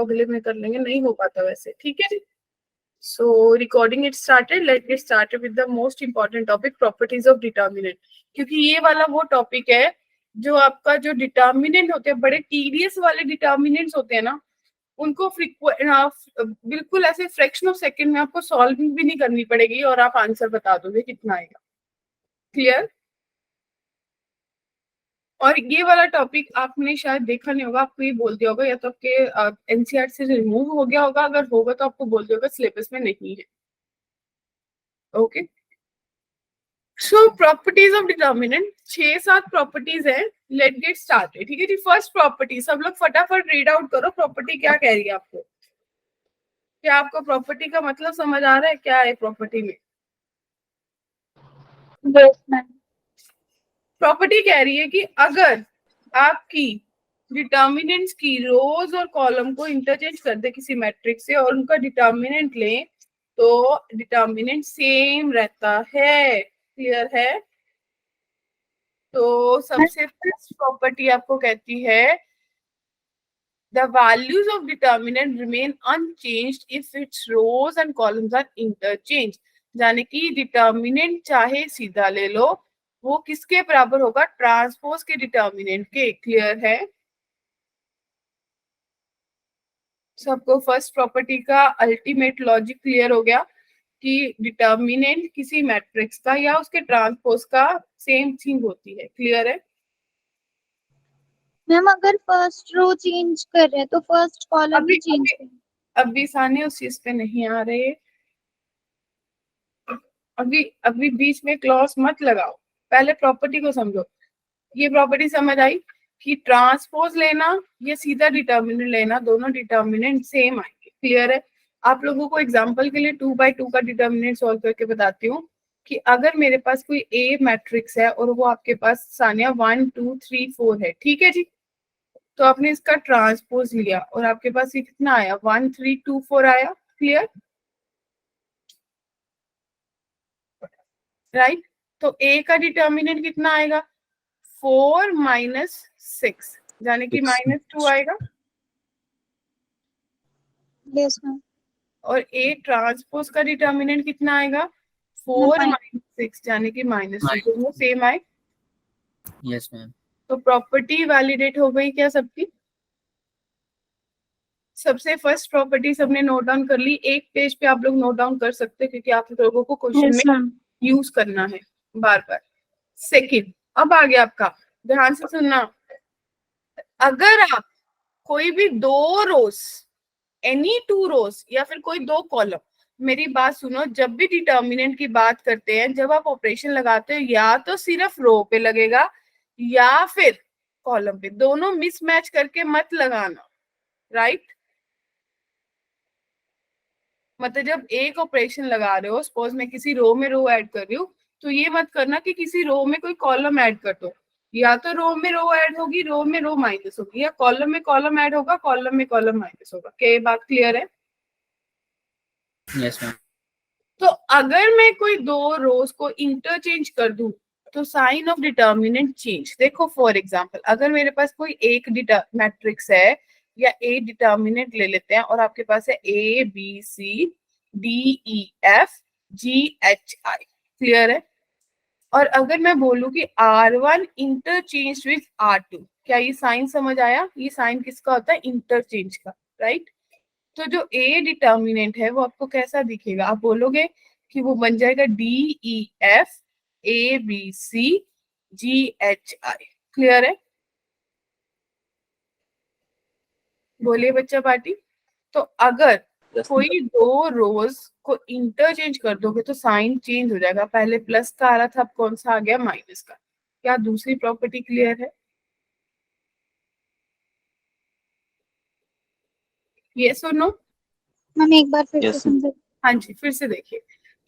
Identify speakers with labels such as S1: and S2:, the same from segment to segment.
S1: अगले में कर लेंगे, नहीं हो पाता वैसे, ठीक है जी। So recording it started, let get started with the most important topic, properties of determinant. क्योंकि ये वाला वो टॉपिक है जो आपका जो डिटर्मिनेंट होते हैं, बड़े टीडियस वाले डिटर्मिनेंट्स होते हैं ना, उनको बिल्कुल ऐसे फ्रैक्शन ऑफ सेकंड में आपको सॉल्विंग भी नहीं करनी पड़ेगी और आप आंसर बता दोगे कितना आएगा। क्लियर? और ये वाला टॉपिक आपने शायद देखा नहीं होगा, आपको ये बोल दिया होगा या तो आपके एनसीईआरटी से रिमूव हो गया होगा, अगर होगा तो आपको बोल दिया होगा सिलेबस में नहीं है। Okay, so properties of determinant 6-7 properties है। लेट गेट स्टार्टेड, ठीक है जी। फर्स्ट प्रॉपर्टी, सब लोग फटाफट रीड आउट करो, प्रॉपर्टी क्या कह रही है आपको। क्या आपको प्रॉपर्टी का मतलब समझ आ रहा है, क्या है प्रॉपर्टी में? प्रॉपर्टी कह रही है कि अगर आपकी डिटर्मिनेंट्स की रोज और कॉलम को इंटरचेंज कर दे किसी मैट्रिक्स से और उनका डिटर्मिनेंट लें तो डिटर्मिनेंट सेम रहता है। क्लियर है? तो सबसे फर्स्ट प्रॉपर्टी आपको कहती है the values of determinant remain unchanged if its rows and columns are interchanged। यानी कि डिटर्मिनेंट चाहे सीधा ले लो, वो किसके बराबर होगा? ट्रांसपोज के डिटर्मिनेंट के। क्लियर है? सबको फर्स्ट प्रॉपर्टी का अल्टीमेट लॉजिक क्लियर हो गया कि डिटर्मिनेंट किसी मैट्रिक्स का या उसके ट्रांसपोज का सेम थिंग होती है। क्लियर है?
S2: मैम अगर फर्स्ट रो चेंज कर रहे हैं तो फर्स्ट कॉलम भी चेंज करें।
S1: अभी साने उस चीज पे नहीं आ रहे, अभी अभी बीच में क्लॉज मत लगाओ, पहले प्रॉपर्टी को समझो। ये प्रॉपर्टी समझ आई कि ट्रांसपोज लेना या सीधा डिटर्मिनेंट लेना, दोनों डिटर्मिनेंट सेम आएंगे। क्लियर है? आप लोगों को एग्जांपल के लिए 2x2 का डिटर्मिनेंट सॉल्व करके बताती हूँ कि अगर मेरे पास कोई ए मैट्रिक्स है और वो आपके पास सानिया 1 2 3 4 है, ठीक है जी, तो आपने इसका ट्रांसपोज लिया और आपके पास ये कितना आया? 1 3 2 4 आया। क्लियर? राइट? तो ए का डिटर्मिनेंट कितना आएगा? 4 -6, यानी कि -2 आएगा।
S2: Yes ma'am.
S1: और ए ट्रांसपोज का डिटर्मिनेंट कितना आएगा? 4 -6, यानी कि -2। दोनों सेम आए।
S3: Yes ma'am.
S1: तो प्रॉपर्टी वैलिडेट हो गई क्या सबकी? सबसे फर्स्ट प्रॉपर्टी सबने नोट डाउन कर ली। एक पेज पे आप लोग नोट डाउन कर सकते हैं क्योंकि आप लोगों को क्वेश्चन में यूज करना है बार बार। सेकंड, अब आ गया आपका, ध्यान से सुनना। अगर आप कोई भी दो रोज, एनी टू रोज या फिर कोई दो कॉलम, मेरी बात सुनो, जब भी डिटर्मिनेंट की बात करते हैं, जब आप ऑपरेशन लगाते हो या तो सिर्फ रो पे लगेगा या फिर कॉलम पे, दोनों मिसमैच करके मत लगाना। राइट? मतलब जब एक ऑपरेशन लगा रहे हो, सपोज मैं किसी रो में रो ऐड कर रही हूँ, तो ये मत करना कि किसी रो में कोई कॉलम ऐड कर दो। या तो रो में रो ऐड होगी, रो में रो माइनस होगी, या कॉलम में कॉलम ऐड होगा, कॉलम में कॉलम माइनस होगा। क्या ये बात क्लियर है?
S3: Yes ma'am.
S1: तो अगर मैं कोई दो रोज को इंटरचेंज कर दूं तो साइन ऑफ डिटर्मिनेंट चेंज। देखो फॉर एग्जांपल, अगर मेरे पास कोई एक मैट्रिक्स है या ए डिटर्मिनेंट ले लेते हैं और आपके पास है A B C D E F G H I. Clear है? और अगर मैं बोलूं कि R1 इंटरचेंज विद R2, क्या ये साइन समझ आया? ये साइन किसका होता है? इंटरचेंज का। राइट? तो जो ए डिटर्मिनेंट है वो आपको कैसा दिखेगा? आप बोलोगे कि वो बन जाएगा DEF ABCGHI। क्लियर है? बोलिए बच्चा पार्टी। तो अगर कोई दो रोज को इंटरचेंज कर दोगे तो साइन चेंज हो जाएगा। पहले प्लस का आ रहा था, अब कौन सा आ गया? माइनस का। क्या दूसरी प्रॉपर्टी क्लियर है? ये सुनो
S2: मैम एक बार फिर से समझे।
S1: हाँ जी, फिर से देखिए।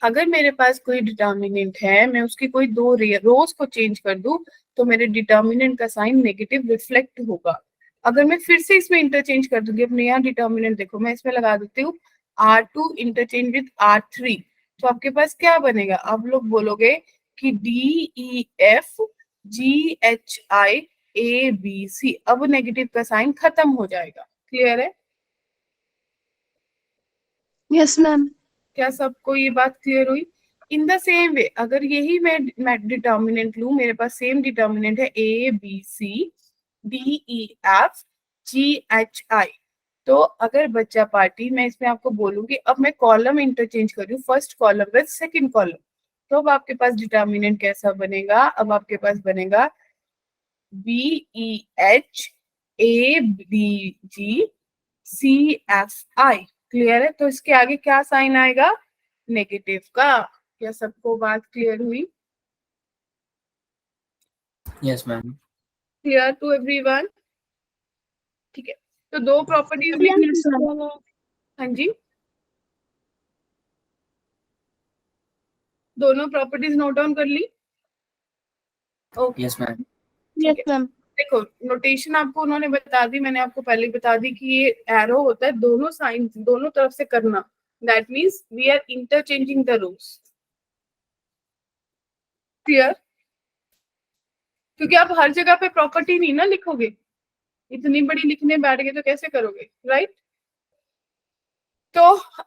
S1: अगर मेरे पास कोई डिटर्मिनेंट है, मैं उसकी कोई दो रोज को चेंज कर दूं तो मेरे डिटर्मिनेंट का साइन नेगेटिव रिफ्लेक्ट होगा। अगर मैं फिर से इसमें इंटरचेंज कर दूंगी, अपने यहाँ डिटर्मिनेंट देखो, मैं इसमें लगा देती हूँ R2 इंटरचेंज विद R3, तो आपके पास क्या बनेगा? आप लोग बोलोगे कि DEF GHI ABC। अब नेगेटिव का साइन खत्म हो जाएगा। क्लियर है?
S2: Yes ma'am.
S1: क्या सबको ये बात क्लियर हुई? इन द सेम वे अगर यही मैं डिटर्मिनेंट लूं, मेरे पास सेम डिटर्मिनेंट है A B C D E F G H I, तो अगर बच्चा पार्टी मैं इसमें आपको बोलूंगी अब मैं कॉलम इंटरचेंज कर रही हूँ, first column with second column, तो अब आपके पास डिटर्मिनेंट कैसा बनेगा? अब आपके पास बनेगा B E H A D G C F I. Clear है? तो इसके आगे क्या साइन आएगा? नेगेटिव का। क्या सबको बात क्लियर हुई?
S3: Yes, ma'am.
S1: Clear to everyone? ठीक है, तो दो प्रॉपर्टीज लिख ली। हाँ जी, दोनों प्रॉपर्टीज नोट डाउन कर ली? Okay,
S3: Yes, ma'am.
S1: ठीक
S2: यस
S1: है।
S2: मैम।
S1: देखो नोटेशन आपको उन्होंने बता दी, मैंने आपको पहले ही बता दी कि ये एरो होता है दोनों साइन दोनों तरफ से करना, that means we are interchanging the rows. Clear? क्योंकि आप हर जगह पे प्रॉपर्टी नहीं ना लिखोगे, इतनी बड़ी लिखने बैठ गए तो कैसे करोगे, राइट? तो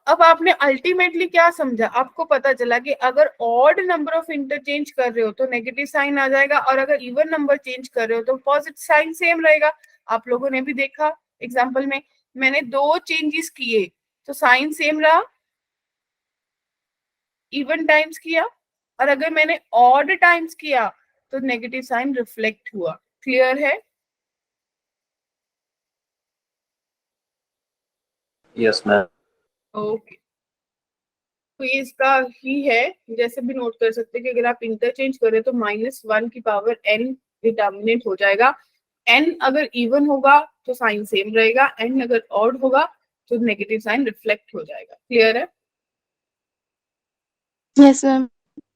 S1: अब आपने अल्टीमेटली क्या समझा? आपको पता चला कि अगर ऑड नंबर ऑफ इंटरचेंज कर रहे हो तो नेगेटिव साइन आ जाएगा, और अगर इवन नंबर चेंज कर रहे हो तो पॉजिटिव साइन सेम रहेगा। आप लोगों ने भी देखा एग्जाम्पल में, मैंने दो चेंजेस किए तो साइन सेम रहा, इवन टाइम्स किया, और अगर मैंने ऑड टाइम्स किया तो नेगेटिव साइन रिफ्लेक्ट हुआ। क्लियर है?
S4: Yes ma'am.
S1: ओके, तो ये इसका ही है, जैसे भी नोट कर सकते हैं कि अगर आप इंटरचेंज करें तो -1 की पावर n डिटर्मिनेंट हो जाएगा। n अगर इवन होगा तो साइन सेम रहेगा, n अगर ऑड होगा तो नेगेटिव साइन रिफ्लेक्ट हो जाएगा। क्लियर है?
S2: Yes ma'am.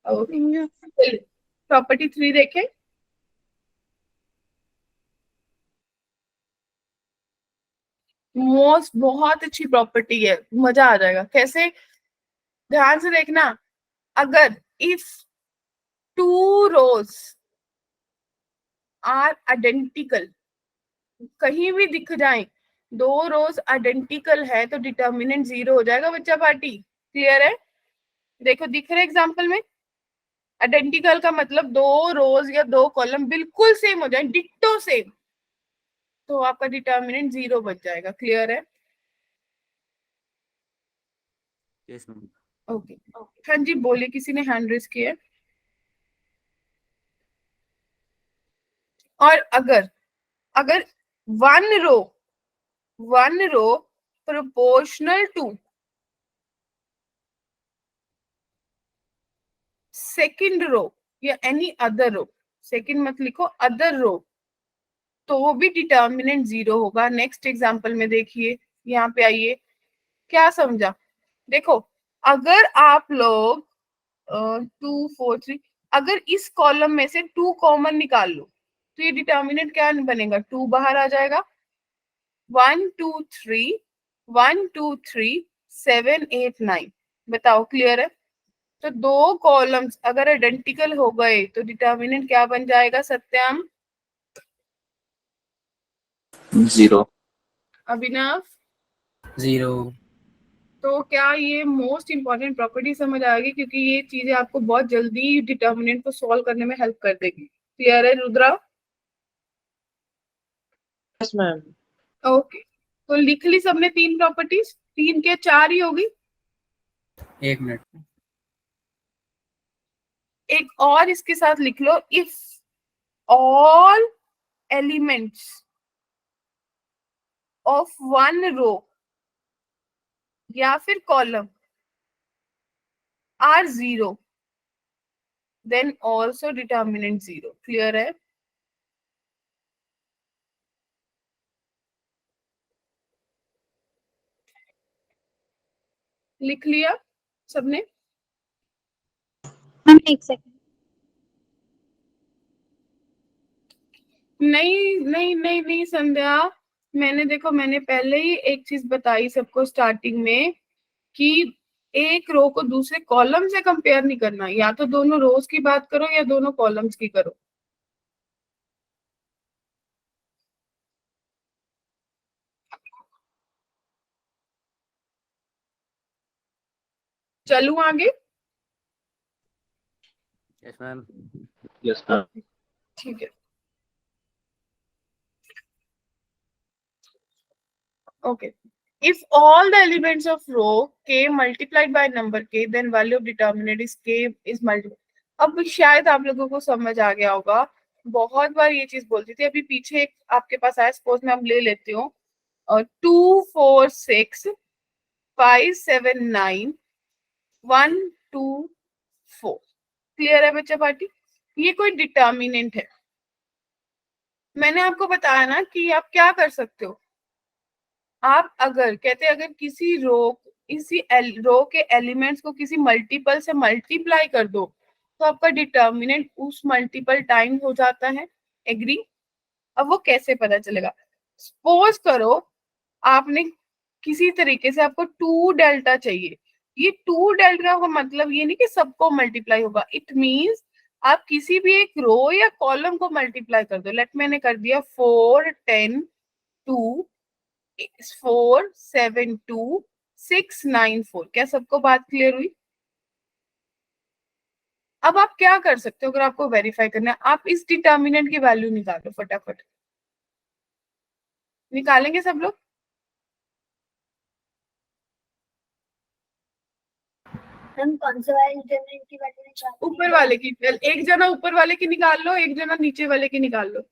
S1: ओके, प्रॉपर्टी 3 देखें। मोस्ट बहुत अच्छी प्रॉपर्टी है, मजा आ जाएगा। कैसे? ध्यान से देखना, अगर if two rows are identical, कहीं भी दिख जाए दो रोज आइडेंटिकल है तो डिटर्मिनेंट 0 हो जाएगा बच्चा पार्टी। क्लियर है? देखो दिख रहे एग्जाम्पल में, आइडेंटिकल का मतलब दो रोज या दो कॉलम बिल्कुल सेम हो जाए, डिट्टो सेम, तो आपका डिटर्मिनेंट 0 बन जाएगा। क्लियर है?
S4: Yes ma'am.
S1: ओके, हाँ जी बोले, किसी ने हैंड रेस किया है। और अगर अगर one row proportional to second row या एनी अदर रो, सेकंड मत लिखो, अदर रो, तो वो भी डिटर्मिनेंट 0 होगा। नेक्स्ट एग्जांपल में देखिए, यहाँ पे आइए, क्या समझा? देखो अगर आप लोग 2 4 3, अगर इस कॉलम में से 2 कॉमन निकाल लो तो ये डिटर्मिनेंट क्या बनेगा? 2 बाहर आ जाएगा। 1 2 3 1 2 3 7 8 9, बताओ क्लियर है? तो दो कॉलम्स अगर आइडेंटिकल हो गए तो डिटर्मिनेंट क्या बन जाएगा सत्यम?
S4: 0।
S1: अभिनव?
S3: 0.
S1: तो क्या ये मोस्ट इंपॉर्टेंट प्रॉपर्टी समझ आ गई? क्योंकि ये चीजें आपको बहुत जल्दी डिटर्मिनेंट को सॉल्व करने में हेल्प कर देगी। क्लियर है रुद्रा?
S5: Yes ma'am.
S1: ओके, तो लिख ली सबने तीन प्रॉपर्टीज? तीन के चार ही होगी।
S3: 1 minute.
S1: एक और इसके साथ लिख लो, if all elements of one row या फिर column are 0 then also determinant 0। Clear है? लिख लिया सबने?
S2: मैम एक सेकंड।
S1: नहीं नहीं नहीं नहीं संध्या, मैंने देखो मैंने पहले ही एक चीज बताई सबको स्टार्टिंग में कि एक रो को दूसरे कॉलम से कंपेयर नहीं करना, या तो दोनों रोज की बात करो या दोनों कॉलम्स की करो। चलूं आगे?
S4: Yes, ma'am. Yes, ma'am.
S1: ठीक है, okay. If all the elements of row k multiplied by number k, then value of determinant is k is multiplied. अब शायद आप लोगों को समझ आ गया होगा, बहुत बार ये चीज बोलती थी। अभी पीछे एक आपके पास आया, सपोज मैं अब ले लेती हूँ, और 2 4 6 5 7 9 1 2 4। क्लियर है बच्चा पार्टी? ये कोई डिटर्मिनेंट है। मैंने आपको बताया ना कि आप क्या कर सकते हो। आप अगर कहते हैं अगर किसी रो के एलिमेंट्स को किसी मल्टीपल से मल्टीप्लाई कर दो तो आपका डिटर्मिनेंट उस मल्टीपल टाइम हो जाता है। एग्री? अब वो कैसे पता चलेगा? सपोज करो आपने किसी तरीके से, आपको 2 डेल्टा चाहिए। ये 2 डेल्टा का मतलब ये नहीं कि सबको मल्टीप्लाई होगा, इट मींस आप किसी भी एक रो या कॉलम को मल्टीप्लाई कर दो। लेट मैंने कर दिया 4 10 2 4 7 2 6 9 4। क्या सबको बात क्लियर हुई? अब आप क्या कर सकते हो, अगर आपको वेरीफाई करना है, आप इस डिटर्मिनेंट की वैल्यू निकालो फटाफट। निकालेंगे सब लोग?
S2: हम कौन से वाले डिटरमिनेंट की वैल्यू निकालेंगे?
S1: ऊपर वाले की। एक जना ऊपर वाले की निकाल लो, एक जना नीचे वाले की निकाल लो।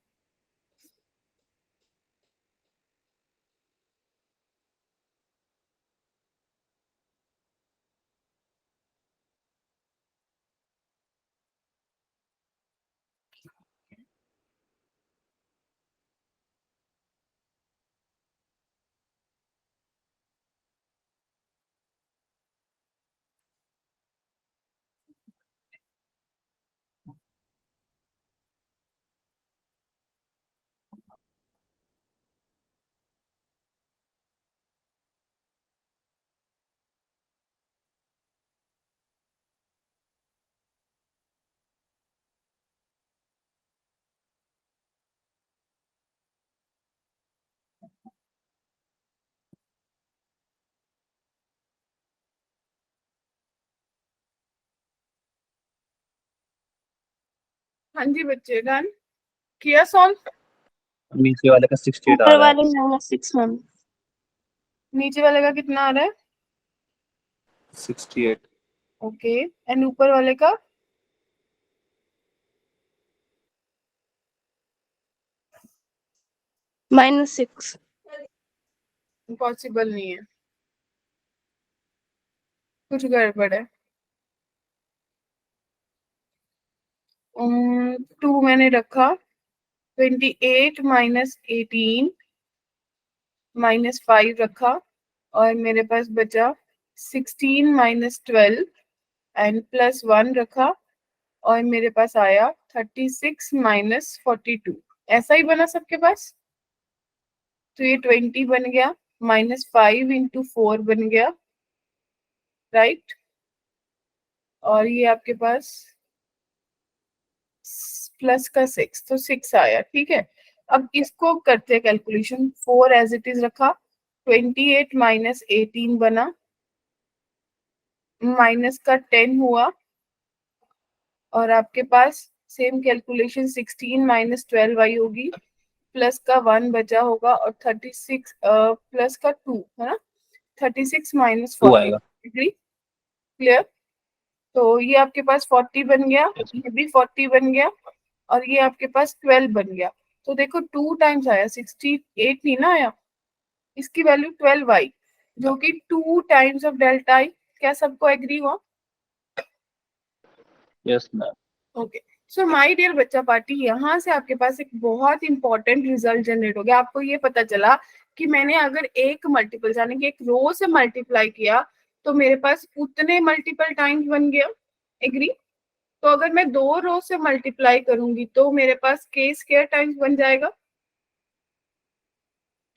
S1: हाँ जी बच्चे, डन किया सॉल्व?
S4: नीचे वाले का 68 आ
S2: ऊपर
S4: रहा है।
S2: वाले -6 मैम।
S1: नीचे वाले का कितना आ रहा है?
S4: 68।
S1: ओके, एंड ऊपर वाले का?
S2: -6।
S1: पॉसिबल नहीं है, कुछ गड़बड़ है। 2 मैंने रखा, 28 -18 -5 रखा, और मेरे पास बचा 16 -12 एंड +1 रखा, और मेरे पास आया 36 -42। ऐसा ही बना सबके पास? तो ये 20 बन गया, -5 × 4 बन गया, राइट? और ये आपके पास प्लस का 6, तो 6 आया। ठीक है, अब इसको करते हैं कैलकुलेशन। 4 एज इट इज रखा, 28 -18 बना, माइनस का 10 हुआ, और आपके पास सेम कैलकुलेशन 16 -12 आई होगी, प्लस का 1 बचा होगा, और 36 प्लस का 2 है ना, 36
S4: 2
S1: -40।
S4: आएगा।
S1: क्लियर? तो ये आपके पास 40 बन गया,
S4: Yes,
S1: ये भी 40 बन गया, और ये आपके पास 12 बन गया। तो देखो 2 टाइम्स आया, 68 नहीं ना आया, इसकी वैल्यू 12 आई, जो कि 2 टाइम्स ऑफ डेल्टा आई। क्या सबको एग्री हुआ?
S4: yes, ma'am.
S1: Okay, so my dear बच्चा पार्टी, यहाँ से आपके पास एक बहुत इंपॉर्टेंट रिजल्ट जनरेट हो गया। आपको ये पता चला कि मैंने अगर एक मल्टीपल यानी कि एक रो से मल्टीप्लाई किया तो मेरे पास उतने मल्टीपल टाइम्स बन गया। एग्री? तो अगर मैं 2 रो से मल्टीप्लाई करूंगी तो मेरे पास k स्क्वायर टाइम्स बन जाएगा।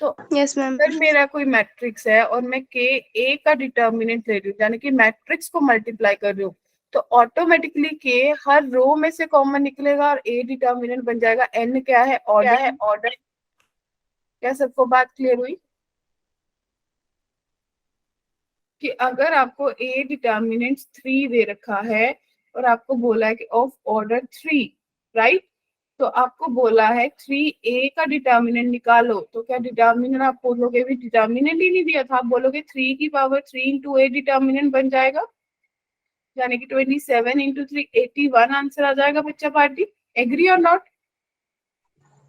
S1: तो
S2: यस मैम।
S1: अगर मेरा कोई मैट्रिक्स है और मैं k a का डिटर्मिनेंट ले रही हूँ, यानी कि मैट्रिक्स को मल्टीप्लाई कर रही हूँ, तो ऑटोमेटिकली k हर रो में से कॉमन निकलेगा और a डिटर्मिनेंट बन जाएगा। n क्या है? ऑर्डर। क्या सबको बात क्लियर हुई? कि अगर आपको ए डिटर्मिनेंट 3 दे रखा है और आपको बोला है कि ऑफ ऑर्डर 3, राइट, तो आपको बोला है 3a का डिटर्मिनेंट निकालो, तो क्या डिटर्मिनेंट आप बोलोगे, भी डिटर्मिनेंट ही नहीं दिया था, आप बोलोगे 3 की पावर 3 इंटू ए डिटर्मिनेंट बन जाएगा, यानी कि 27 इंटू 3 81 आंसर आ जाएगा बच्चा पार्टी। एग्री और नॉट?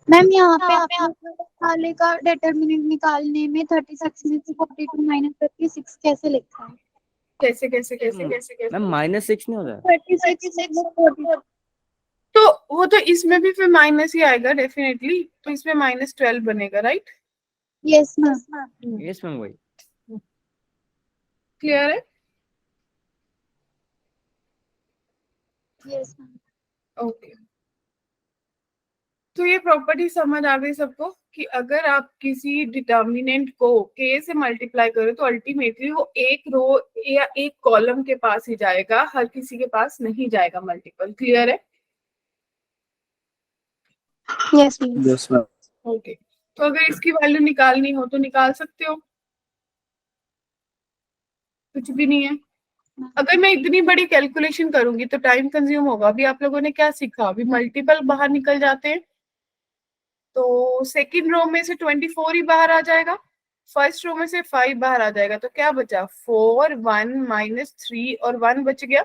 S2: मैम यहाँ पे आपने वाले का डिटरमिनेंट निकालने में 36 में से 42 माइनस करके 6 कैसे लिखा है?
S1: कैसे कैसे कैसे कैसे कैसे
S5: मैम -6 नहीं होता?
S2: 36 मतलब 42।
S1: तो वो तो इसमें भी फिर माइनस ही आएगा डेफिनेटली, तो इसमें -12 बनेगा, right?
S2: Yes ma'am.
S5: Yes ma'am वही।
S1: क्लियर है?
S2: Yes ma'am.
S1: ओके, तो ये प्रॉपर्टी समझ आ गई सबको कि अगर आप किसी डिटर्मिनेंट को k से मल्टीप्लाई करो तो अल्टीमेटली वो एक रो या एक कॉलम के पास ही जाएगा, हर किसी के पास नहीं जाएगा मल्टीपल। क्लियर है?
S2: Yes ma'am.
S4: Yes, ma'am.
S1: Okay, तो अगर इसकी वैल्यू निकालनी हो तो निकाल सकते हो, कुछ भी नहीं है। अगर मैं इतनी बड़ी कैलकुलेशन करूंगी तो टाइम कंज्यूम होगा। अभी आप लोगों ने क्या सीखा, अभी मल्टीपल बाहर निकल जाते हैं, तो सेकंड रो में से 24 ही बाहर आ जाएगा, फर्स्ट रो में से 5 बाहर आ जाएगा, तो क्या बचा, 4 1 -3 और 1 बच गया।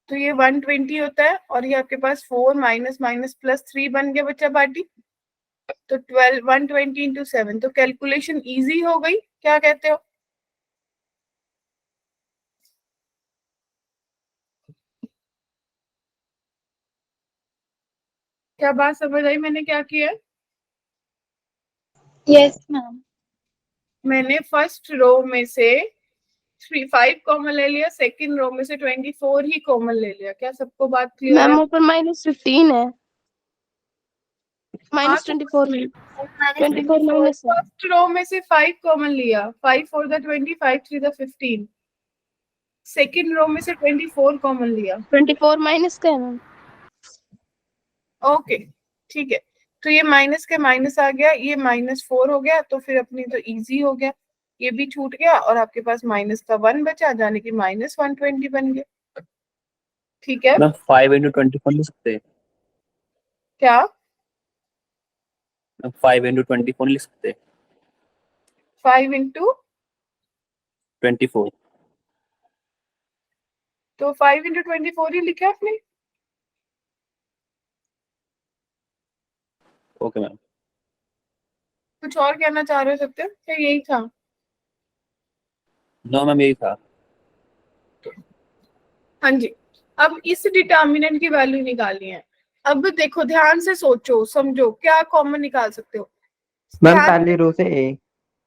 S1: तो ये 120 होता है और ये आपके पास 4 माइनस माइनस प्लस 3 बन गया बच्चा पार्टी। तो 12 120 इंटू 7, तो कैलकुलेशन इजी हो गई, क्या कहते हो? क्या बात समझ आई मैंने क्या किया है?
S2: Yes ma'am.
S1: मैंने फर्स्ट रो में से 5 कॉमन ले लिया, सेकंड रो में से 24 ही कॉमन ले लिया। क्या सबको बात क्लियर है?
S6: मैम ऊपर -15 है,
S1: हाँ, तो
S6: -24 में 24 माइनस है।
S1: फर्स्ट रो में से 5 कॉमन लिया, 5 4 द 20, 5 3 द 15। सेकंड रो में से 24 कॉमन लिया।
S6: 24 माइनस का है मैम।
S1: ओके, ठीक है, तो ये माइनस के माइनस आ गया, ये -4 हो गया, तो फिर अपनी तो इजी हो गया, ये भी छूट गया और आपके पास माइनस का 1 बचा, जाने की -120 बन गया। ठीक है,
S4: मैम 5 into 24 लिख सकते हैं।
S1: क्या?
S4: मैम 5 into 24 लिख सकते हैं।
S1: 5 इंटू
S4: 24।
S1: तो 5 इंटू 24 ही लिखा आपने?
S4: Okay ma'am.
S1: कुछ और कहना चाह रहे हो सकते हो, क्या यही था?
S4: नो मैम, यही था।
S1: हाँ जी, अब इस डिटर्मिनेंट की वैल्यू निकालनी है। अब देखो, ध्यान से सोचो समझो, क्या कॉमन निकाल सकते हो?
S7: मैम
S1: ध्यान,
S7: पहली रो से A.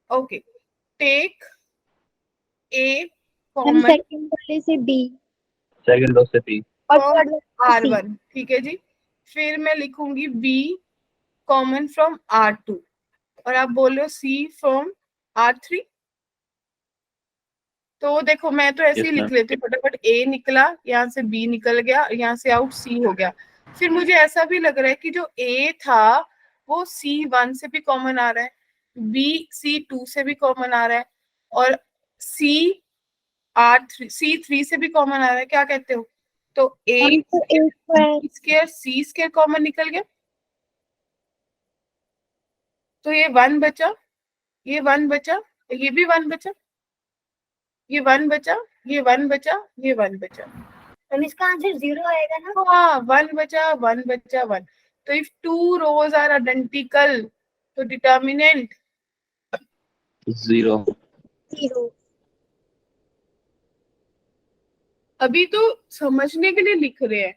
S1: Okay, take a
S2: ma'am
S1: common
S2: second वाले से बी
S4: सेकंड रो से पी।
S2: और
S1: फ्रॉम
S2: थर्ड वाले से सी।
S1: R1, ठीक है जी। फिर मैं लिखूंगी बी कॉमन फ्रॉम R2 और आप बोल रहे हो सी फ्रॉम R3। तो देखो, मैं तो ऐसे ही
S4: Yes,
S1: लिख
S4: ma'am.
S1: लेती हूँ फटाफट, ए निकला, यहाँ से बी निकल गया, यहाँ से आउट सी हो गया। फिर मुझे ऐसा भी लग रहा है कि जो ए था वो C1 से भी कॉमन आ रहा है, बी C2 से भी कॉमन आ रहा है और C3 से भी कॉमन आ रहा है। क्या कहते हो? तो ए
S2: मैम तो ए स्क्वायर
S1: स्क्वायर सी स्क्वायर कॉमन निकल गया, तो ये 1 बचा, ये 1 बचा, ये भी 1 बचा, ये 1 बचा, ये 1 बचा, ये 1 बचा।
S2: तो इसका आंसर 0 आएगा ना?
S1: हाँ, 1 बचा, 1 बचा, 1। तो इफ 2 rows आर आइडेंटिकल तो डिटर्मिनेंट
S4: 0।
S2: 0।
S1: अभी तो समझने के लिए लिख रहे हैं,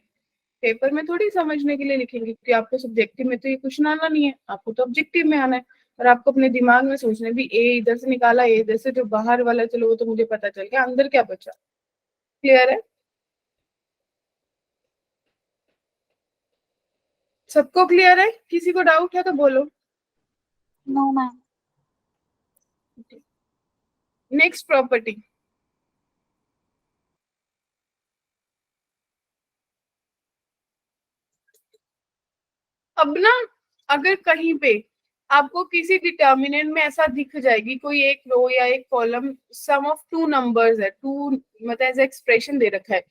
S1: पेपर में थोड़ी समझने के लिए लिखेंगे, क्योंकि आपको सब्जेक्टिव में तो ये क्वेश्चन आना नहीं है, आपको तो ऑब्जेक्टिव में आना है। और आपको अपने दिमाग में सोचना है, भी ए इधर से निकाला, ए इधर से, जो बाहर वाला चलो वो तो मुझे पता चल गया, अंदर क्या बचा। क्लियर है? सबको क्लियर है? किसी को डाउट है तो बोलो।
S2: No ma'am.
S1: नेक्स्ट प्रॉपर्टी, अब ना, अगर कहीं पे आपको किसी डिटर्मिनेंट में ऐसा दिख जाएगी कोई एक रो या एक column sum of two numbers है, टू मतलब ऐसा एक्सप्रेशन दे रखा है,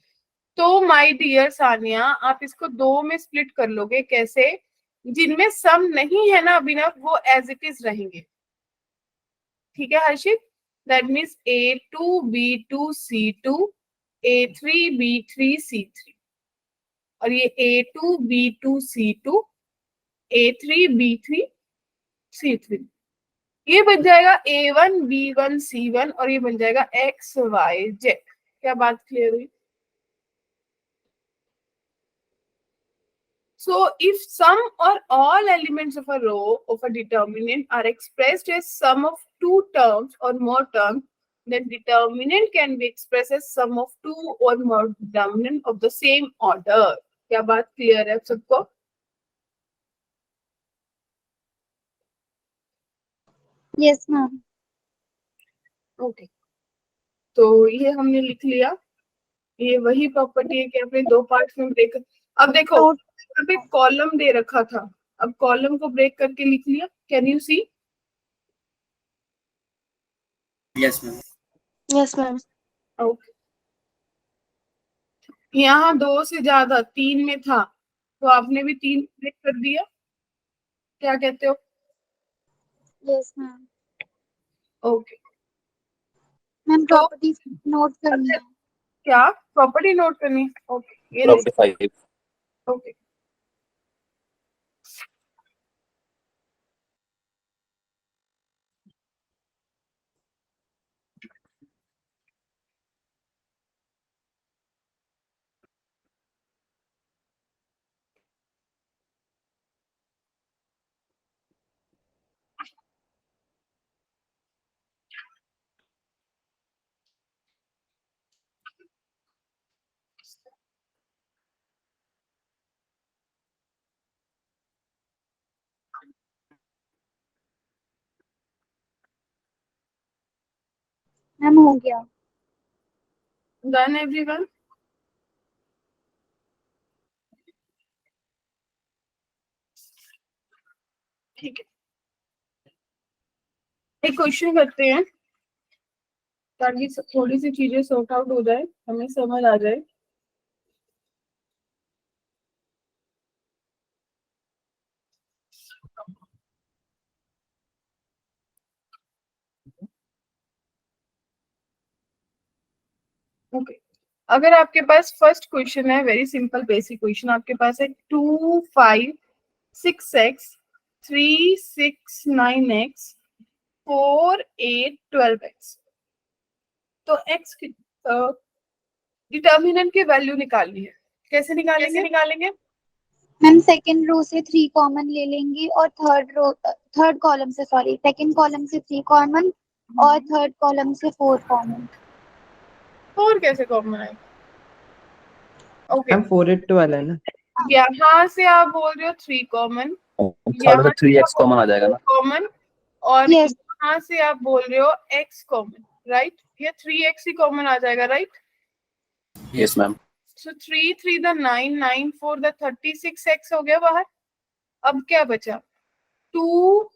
S1: तो माय डियर सानिया आप इसको दो में स्प्लिट कर लोगे। कैसे? जिनमें सम नहीं है ना अभिनव वो एज इट इज रहेंगे। ठीक है हर्षित? That means A2 B2 C2 A3 B3 C3 और ये A2 B2 C2 A3 B3 C3 ये बन जाएगा A1 B1 C1 और ये बन जाएगा XYZ। क्या बात क्लियर हुई? So if some or all elements of a row of a determinant are expressed as sum of two terms or more terms, then determinant can be expressed as sum of two or more determinant of the same order. क्या बात clear है आप सबको?
S2: Yes ma'am.
S1: Okay तो ये हमने लिख लिया। ये वही प्रॉपर्टी है कि अपने दो पार्ट्स में ब्रेक। अब देखो यहाँ पे कॉलम दे रखा था, अब कॉलम को ब्रेक करके लिख लिया। Can you see?
S3: Yes ma'am.
S6: Yes, ma'am.
S1: Okay यहाँ दो से ज्यादा तीन में था तो आपने भी तीन ब्रेक कर दिया। क्या कहते हो?
S2: Yes ma'am.
S1: Okay
S2: ma'am property note करनी है।
S1: क्या प्रॉपर्टी नोट करनी है? ओके ये ले।
S4: प्रॉपर्टी 5
S1: ओके
S2: मैम हो गया।
S1: Done everyone? ठीक है एक क्वेश्चन करते हैं ताकि थोड़ी सी चीजें सॉर्ट आउट हो जाए, हमें समझ आ जाए। ओके अगर आपके पास फर्स्ट क्वेश्चन है, वेरी सिंपल बेसिक क्वेश्चन, आपके पास है 2 5 6x 3 6 9x 4 8 12x। तो x की डिटर्मिनेंट की वैल्यू निकालनी है। कैसे निकालेंगे?
S2: मैम सेकंड रो से 3 कॉमन ले लेंगे और थर्ड कॉलम से सेकंड कॉलम से 3 कॉमन और थर्ड कॉलम से 4 कॉमन।
S1: 4 कैसे कॉमन है? ओके
S5: मैम 4 8 12 है ना।
S1: यहाँ से आप बोल रहे हो 3 कॉमन,
S4: थर्ड से 3x कॉमन आ जाएगा ना।
S1: कॉमन और
S2: Yes.
S1: यहाँ से आप बोल रहे हो x कॉमन, राइट? ये 3x ही कॉमन आ जाएगा, right?
S4: Yes ma'am.
S1: So 3 3 the 9 9 4 the 36x हो गया बाहर। अब क्या बचा? 2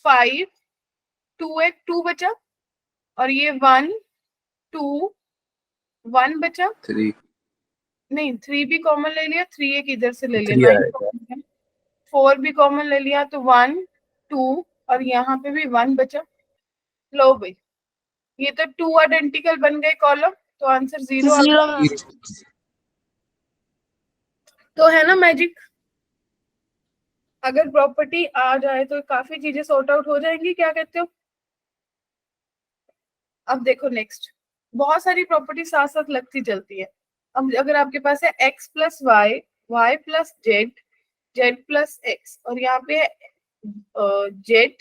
S1: 5 2x 2 बचा और ये 1 2 1 बचा।
S4: 3
S1: नहीं 3 भी कॉमन ले लिया, 3 एक इधर से ले
S4: 3
S1: लिया,
S4: आएगा।
S1: 4 भी कॉमन ले लिया तो 1 2 और यहाँ पे भी 1 बचा। लो भाई ये तो 2 आइडेंटिकल बन गए कॉलम, तो आंसर 0 आ
S6: Zero,
S1: गया।
S6: ma'am.
S1: तो है ना मैजिक? अगर प्रॉपर्टी आ जाए तो काफी चीजें सॉर्ट आउट हो जाएंगी। क्या कहते हो? अब देखो नेक्स्ट, बहुत सारी प्रॉपर्टी साथ साथ लगती चलती है। अब अगर आपके पास है x plus y y plus z z plus x और यहाँ पे है जेड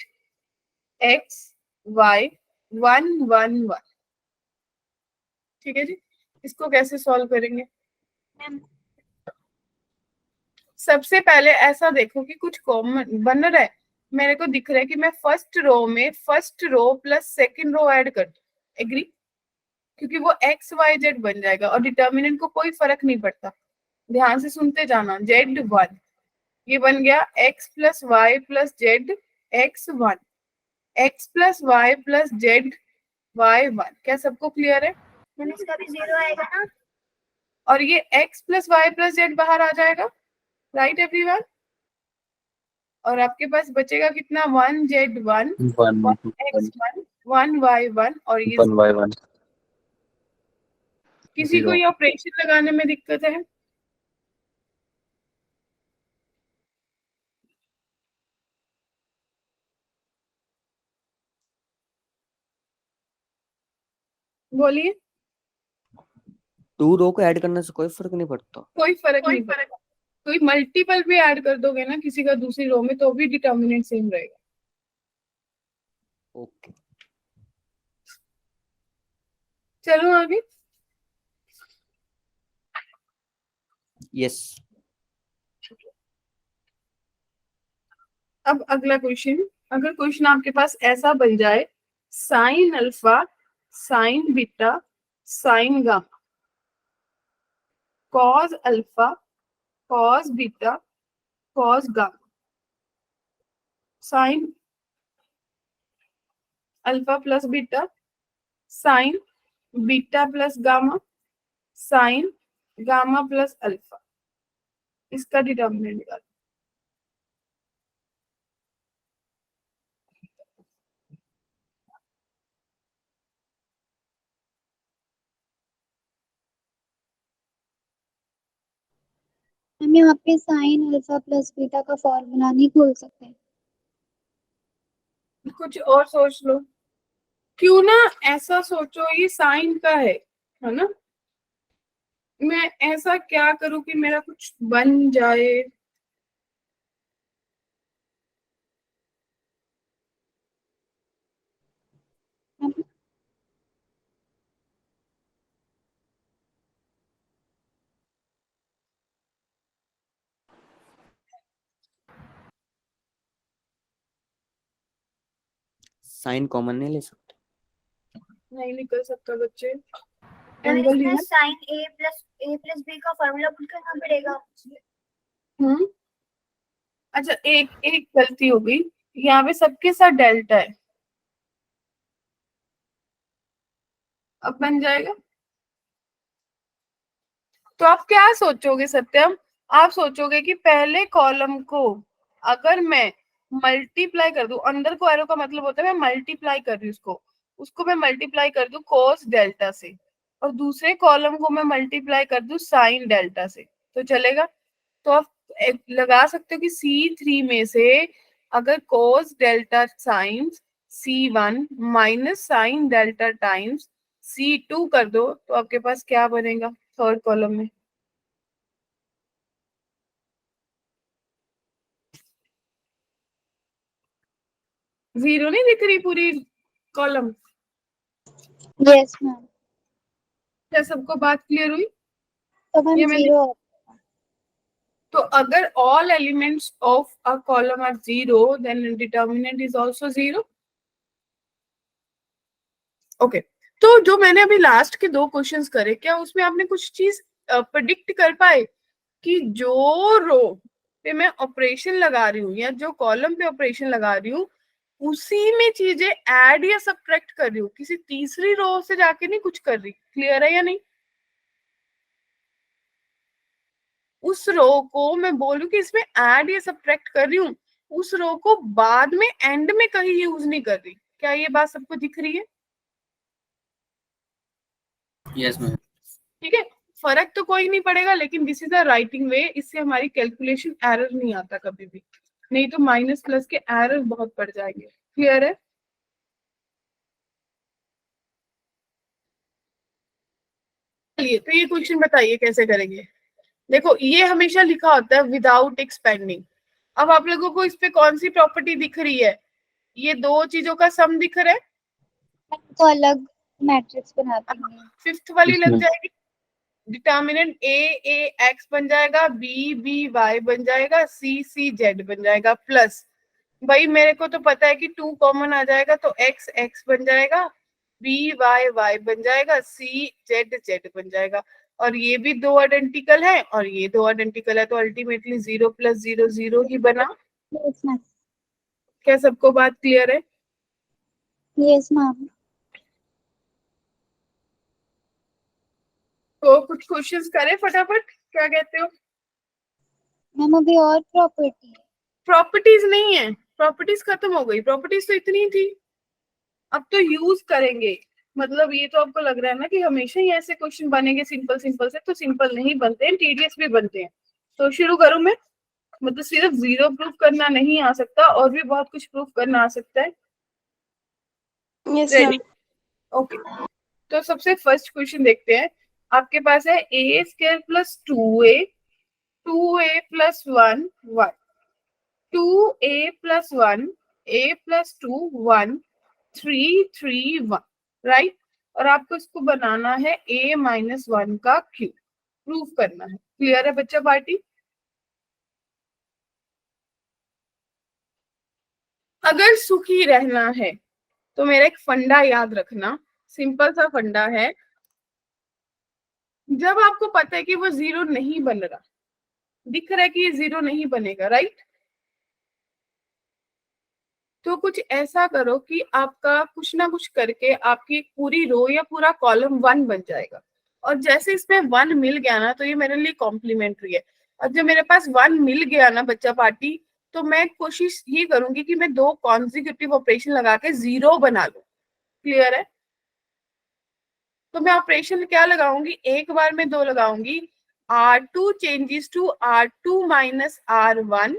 S1: एक्स वाई 1 1 1। ठीक है जी, इसको कैसे सॉल्व करेंगे?
S2: मैम
S1: सबसे पहले ऐसा देखो कि कुछ कॉमन बन रहा है। मेरे को दिख रहा है कि मैं फर्स्ट रो में first row plus second row add कर दूं। एग्री? क्योंकि वो एक्स वाई जेड बन जाएगा और डिटर्मिनेंट को कोई फर्क नहीं पड़ता। ध्यान से सुनते जाना। Z1 ये बन गया x plus y plus z x1, x plus y plus z y1। क्या सबको क्लियर है?
S2: इसका भी 0 आएगा ना?
S1: और ये x plus y plus z बाहर आ जाएगा, राइट एवरीवन। और आपके पास बचेगा कितना? 1z1
S4: वन
S1: 1x1 1y1 और ये
S4: वन बाय वन
S1: किसी को
S4: 0।
S1: ये ऑपरेशन लगाने में दिक्कत है? बोलिए।
S5: 2 रो को ऐड करने से कोई फर्क नहीं पड़ता।
S1: कोई फर्क नहीं पड़ेगा। कोई मल्टीपल भी ऐड कर दोगे ना किसी का दूसरी रो में तो भी डिटर्मिनेंट सेम रहेगा।
S5: ओके,
S1: चलो आगे।
S5: यस।
S1: अब अगला क्वेश्चन, अगर क्वेश्चन आपके पास ऐसा बन जाए sine alpha sign beta sine gamma, cos alpha cos beta cos gamma, sine alpha plus beta sine beta plus gamma sign gamma plus alpha, इसका डिटर्मिनेंट निकालो।
S2: हम यहाँ पे साइन अल्फा प्लस बीटा का फॉर्मूला नहीं खोल सकते?
S1: कुछ और सोच लो। क्यों ना ऐसा सोचो, ये साइन का है ना। मैं ऐसा क्या करूं कि मेरा कुछ बन जाए।
S5: साइन कॉमन नहीं ले सकते।
S1: नहीं निकल सकता बच्चे।
S2: मैम
S1: एंगल
S2: इसमें
S1: लिया।
S2: साइन ए प्लस बी का फॉर्मूला पुट करना पड़ेगा।
S1: अच्छा, एक एक गलती हो गई, यहाँ पे सबके साथ डेल्टा है। अब बन जाएगा। तो आप क्या सोचोगे सत्यम? आप सोचोगे कि पहले कॉलम को अगर मैं मल्टीप्लाई कर दूं, अंदर को एरो का मतलब होता है मैं मल्टीप्लाई कर रही हूँ उसको मैं मल्टीप्लाई कर दूं कोस डेल्टा से, और दूसरे कॉलम को मैं मल्टीप्लाई कर दूं साइन डेल्टा से, तो चलेगा? तो आप लगा सकते हो कि C3 में से अगर cos delta sine C1 minus sine delta times C2 कर दो तो आपके पास क्या बनेगा थर्ड कॉलम में? जीरो नहीं दिख रही पूरी कॉलम?
S2: Yes ma'am.
S1: क्या सबको बात क्लियर हुई?
S2: तो मैम
S1: ये मैंने
S2: 0।
S1: तो अगर all elements of a column are zero then determinant is also zero. Okay तो जो मैंने अभी लास्ट के 2 क्वेश्चंस करे, क्या उसमें आपने कुछ चीज प्रेडिक्ट कर पाए कि जो रो पे मैं ऑपरेशन लगा रही हूँ या जो कॉलम पे ऑपरेशन लगा रही हूँ उसी में चीजें ऐड या सब्ट्रैक्ट कर रही हूँ, किसी तीसरी रो से जाके नहीं कुछ कर रही। क्लियर है या नहीं? उस रो को मैं बोलूं कि इसमें ऐड या सब्ट्रैक्ट कर रही हूँ, उस रो को बाद में एंड में कहीं यूज नहीं कर रही। क्या ये बात सबको दिख रही है?
S3: Yes ma'am.
S1: ठीक है, फर्क तो कोई नहीं पड़ेगा, लेकिन दिस इज अ राइटिंग वे, इससे हमारी कैलकुलेशन एरर नहीं आता कभी भी, नहीं तो माइनस प्लस के एरर बहुत पड़ जाएंगे। क्लियर है? चलिए तो ये क्वेश्चन बताइए कैसे करेंगे। देखो ये हमेशा लिखा होता है विदाउट एक्सपेंडिंग। अब आप लोगों को इस पे कौन सी प्रॉपर्टी दिख रही है? ये 2 चीजों का सम दिख रहा है,
S2: तो अलग मैट्रिक्स बना देंगे।
S1: फिफ्थ वाली लग
S4: इसमें
S1: जाएगी। डिटर्मिनेंट ए एक्स बन जाएगा, बी वाई बन जाएगा, सी जेड बन जाएगा, प्लस भाई मेरे को तो पता है कि 2 कॉमन आ जाएगा तो एक्स बन जाएगा, बी वाई बन जाएगा, सी जेड बन जाएगा। और ये भी दो आइडेंटिकल है और ये दो आइडेंटिकल है, तो अल्टीमेटली 0 + 0 0 ही बना।
S2: Yes ma'am.
S1: क्या सबको बात क्लियर है?
S2: Yes ma'am.
S1: तो कुछ क्वेश्चंस करें फटाफट, क्या कहते हो?
S2: मैम अभी और प्रॉपर्टी है।
S1: प्रॉपर्टीज नहीं है, प्रॉपर्टीज खत्म हो गई, प्रॉपर्टीज तो इतनी थी। अब तो यूज करेंगे। मतलब ये तो आपको लग रहा है ना कि हमेशा ही ऐसे क्वेश्चन बनेंगे सिंपल सिंपल से, तो सिंपल नहीं बनते हैं, टीडीएस भी बनते हैं। तो शुरू करूं मैं? मतलब सिर्फ 0 प्रूफ करना नहीं आ सकता, और भी बहुत कुछ प्रूफ करना आ सकता है।
S6: Yes,
S1: ready?
S6: ma'am.
S1: ओके, तो सबसे फर्स्ट क्वेश्चन देखते हैं। आपके पास है a² + 2a, 2a + 1 1, 2a + 1, a + 2 1, 3 3 1, right. और आपको इसको बनाना है a - 1 का क्यूब, प्रूफ करना है। क्लियर है बच्चा पार्टी? अगर सुखी रहना है तो मेरा एक फंडा याद रखना, सिंपल सा फंडा है। जब आपको पता है कि वो 0 नहीं बन रहा, दिख रहा है कि ये 0 नहीं बनेगा, राइट, तो कुछ ऐसा करो कि आपका कुछ ना कुछ करके आपकी पूरी रो या पूरा कॉलम 1 बन जाएगा। और जैसे इसमें 1 मिल गया ना, तो ये मेरे लिए कॉम्प्लीमेंट्री है। और जब मेरे पास 1 मिल गया ना बच्चा पार्टी, तो मैं कोशिश ये करूंगी कि मैं 2 कॉन्जिक्यूटिव ऑपरेशन लगा के 0 बना लूं। क्लियर है? तो मैं ऑपरेशन क्या लगाऊंगी? एक बार में 2 लगाऊंगी। R2 changes to R2 - R1,